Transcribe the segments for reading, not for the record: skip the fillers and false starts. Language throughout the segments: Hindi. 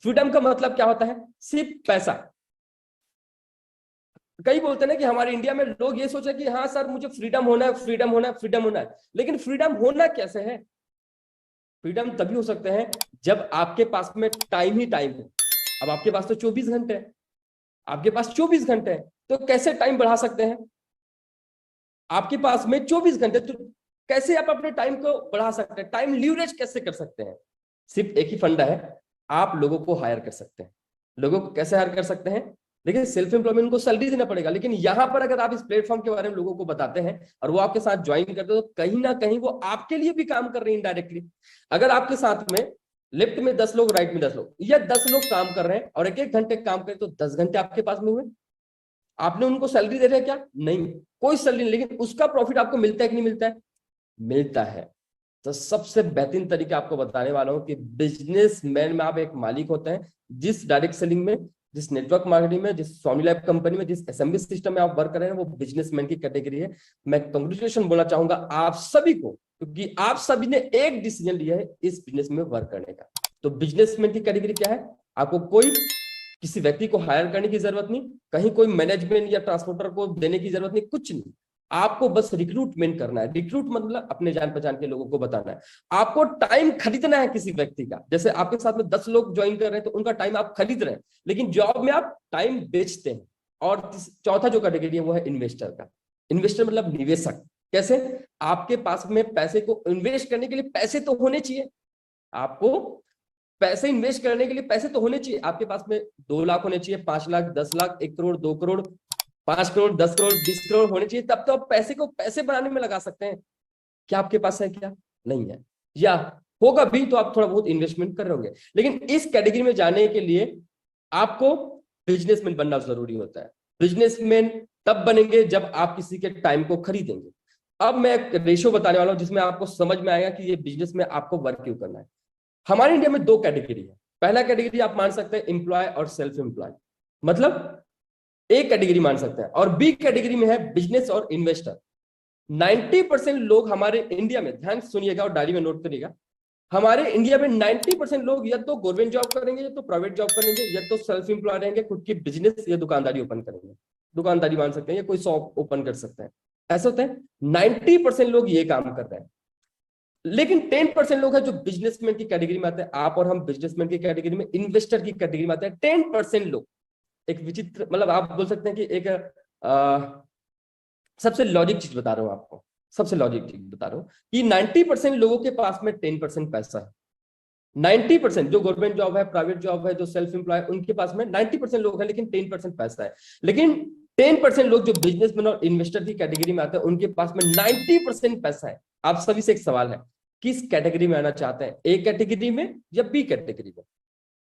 फ्रीडम का मतलब क्या होता है? सिर्फ पैसा। कई बोलते हैं ना कि हमारे इंडिया में लोग ये सोचे कि हाँ सर मुझे फ्रीडम होना है, फ्रीडम होना है, फ्रीडम होना है, लेकिन फ्रीडम होना कैसे है? फ्रीडम तभी हो सकते हैं जब आपके पास में टाइम ही टाइम है। अब आपके पास तो 24 घंटे है, आपके पास 24 घंटे है, तो कैसे टाइम बढ़ा सकते हैं? आपके पास में 24 घंटे, तो कैसे आप अपने टाइम को बढ़ा सकते हैं? टाइम लीवरेज कैसे कर सकते हैं? सिर्फ एक ही फंडा है, आप लोगों को हायर कर सकते हैं। लोगों को कैसे हायर कर सकते हैं? लेकिन सेल्फ एम्प्लॉयमेंट को सैलरी देना पड़ेगा, लेकिन यहां पर अगर आप इस प्लेटफॉर्म के बारे में लोगों को बताते हैं और वो आपके साथ ज्वाइन करते हैं, तो कहीं ना कहीं वो आपके लिए भी काम कर रहे हैं इनडायरेक्टली। अगर आपके साथ में लेफ्ट में 10 लोग, राइट में 10 लोग, या 10 लोग काम कर रहे हैं और 1-1 घंटे काम करें, तो 10 घंटे आपके पास में हुए। आपने उनको सैलरी दे रहे हैं क्या? नहीं, कोई सैलरी नहीं, लेकिन उसका प्रॉफिट आपको मिलता है कि नहीं मिलता है? मिलता है। तो सबसे बेहतरीन तरीका आपको बताने वाला हूं कि बिजनेसमैन में आप एक मालिक होते हैं। जिस डायरेक्ट सेलिंग में, जिस नेटवर्क मार्केटिंग में, जिस स्वामी लैब कंपनी में, जिस एसएमबी सिस्टम में आप वर्क कर रहे हैं, वो बिजनेसमैन की कैटेगरी है। मैं कंग्रेचुलेशन बोलना चाहूंगा आप सभी को, क्योंकि आप सभी ने एक डिसीजन लिया है इस बिजनेस में वर्क करने का। तो बिजनेसमैन की कैटेगरी क्या है? आपको कोई किसी व्यक्ति को हायर करने की जरूरत नहीं, कहीं कोई मैनेजमेंट या ट्रांसपोर्टर को देने की जरूरत नहीं, कुछ नहीं। आपको बस रिक्रूटमेंट करना है। रिक्रूट मतलब अपने जान पहचान के लोगों को बताना है। आपको टाइम खरीदना है किसी व्यक्ति का। जैसे आपके साथ में 10 लोग ज्वाइन कर रहे हैं, तो उनका टाइम आप खरीद रहे हैं, लेकिन जॉब में आप टाइम बेचते हैं। और चौथा जो कैटेगरी है वो है इन्वेस्टर का। इन्वेस्टर मतलब निवेशक। कैसे? आपके पास में पैसे को इन्वेस्ट करने के लिए पैसे तो होने चाहिए। आपको पैसे इन्वेस्ट करने के लिए पैसे तो होने चाहिए। आपके पास में 2 लाख होने चाहिए, 5 लाख, 10 लाख, 1 करोड़, 2 करोड़, 5 करोड़, 10 करोड़, 20 करोड़ होने चाहिए, तब तो आप पैसे को पैसे बनाने में लगा सकते हैं। क्या आपके पास है? क्या नहीं है? या होगा भी तो आप थोड़ा बहुत इन्वेस्टमेंट कर रहे होंगे। लेकिन इस कैटेगरी में जाने के लिए आपको बिजनेसमैन बनना जरूरी होता है। बिजनेसमैन तब बनेंगे जब आप किसी के टाइम को खरीदेंगे। अब मैं एक रेशियो बताने वाला हूं जिसमें आपको समझ में आएगा कि ये बिजनेस में आपको वर्क क्यों करना है। हमारे इंडिया में 2 कैटेगरी है। पहला कैटेगरी आप मान सकते हैं एम्प्लॉय और सेल्फ एम्प्लॉय, मतलब एक कैटेगरी मान सकते हैं। और बी कैटेगरी में है बिजनेस और इन्वेस्टर। 90% लोग हमारे इंडिया में, ध्यान सुनिएगा और डायरी में नोट करिएगा, हमारे इंडिया में 90% लोग या तो गवर्नमेंट जॉब करेंगे, या तो प्राइवेट जॉब करेंगे, या तो सेल्फ एम्प्लॉय रहेंगे, खुद की बिजनेस या दुकानदारी ओपन करेंगे। दुकानदारी मान सकते हैं या कोई शॉप ओपन कर सकते हैं। ऐसा होता है 90% लोग ये काम कर रहे हैं। लेकिन 10% लोग हैं जो बिजनेसमैन की कैटेगरी में आते हैं। आप और हम बिजनेसमैन की कैटेगरी में, इन्वेस्टर की कैटेगरी में आते हैं 10% लोग। एक विचित्र, मतलब आप बोल सकते हैं कि एक सबसे लॉजिक चीज बता रहा हूं आपको, सबसे लॉजिक चीज बता रहा हूं कि 90% लोगों के पास में 10% पैसा है। 90% जो गवर्नमेंट जॉब है, प्राइवेट जॉब है, जो सेल्फ एम्प्लॉय, उनके पास में 90% लोग हैं, लेकिन 10% पैसा है। लेकिन 10% लोग जो बिजनेसमैन और इन्वेस्टर की कैटेगरी में आते हैं, उनके पास में 90% पैसा है। आप सभी से एक सवाल है, किस कैटेगरी में आना चाहते हैं? ए कैटेगरी में या बी कैटेगरी में?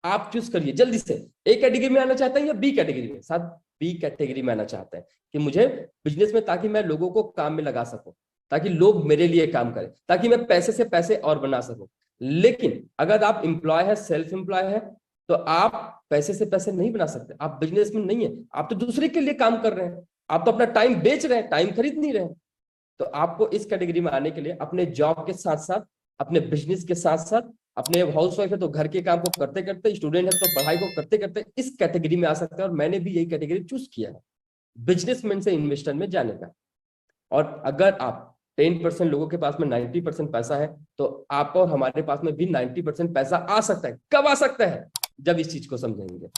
आप चूज करिए जल्दी से। ए कैटेगरी में आना चाहते हैं या बी कैटेगरी में? साथ बी कैटेगरी में आना चाहते हैं कि मुझे बिजनेस में, ताकि मैं लोगों को काम में लगा सकूं, ताकि लोग मेरे लिए काम करें, ताकि मैं पैसे से पैसे और बना सकूं। लेकिन अगर आप एम्प्लॉय है, सेल्फ एम्प्लॉय है, तो आप पैसे से पैसे नहीं बना सकते। आप बिजनेस में नहीं है, आप तो दूसरे के लिए काम कर रहे हैं। आप तो अपना टाइम बेच रहे हैं, टाइम खरीद नहीं रहे हैं। तो आपको इस कैटेगरी में आने के लिए अपने जॉब के साथ साथ, अपने बिजनेस के साथ साथ, अपने हाउस वाइफ है तो घर के काम को करते करते, स्टूडेंट है तो पढ़ाई को करते करते इस कैटेगरी में आ सकते हैं। और मैंने भी यही कैटेगरी चूज किया है, बिजनेसमैन से इन्वेस्टर में जाने का। और अगर आप 10% लोगों के पास में 90% पैसा है, तो आप और हमारे पास में भी 90% पैसा आ सकता है। कब आ सकता है? जब इस चीज को समझेंगे।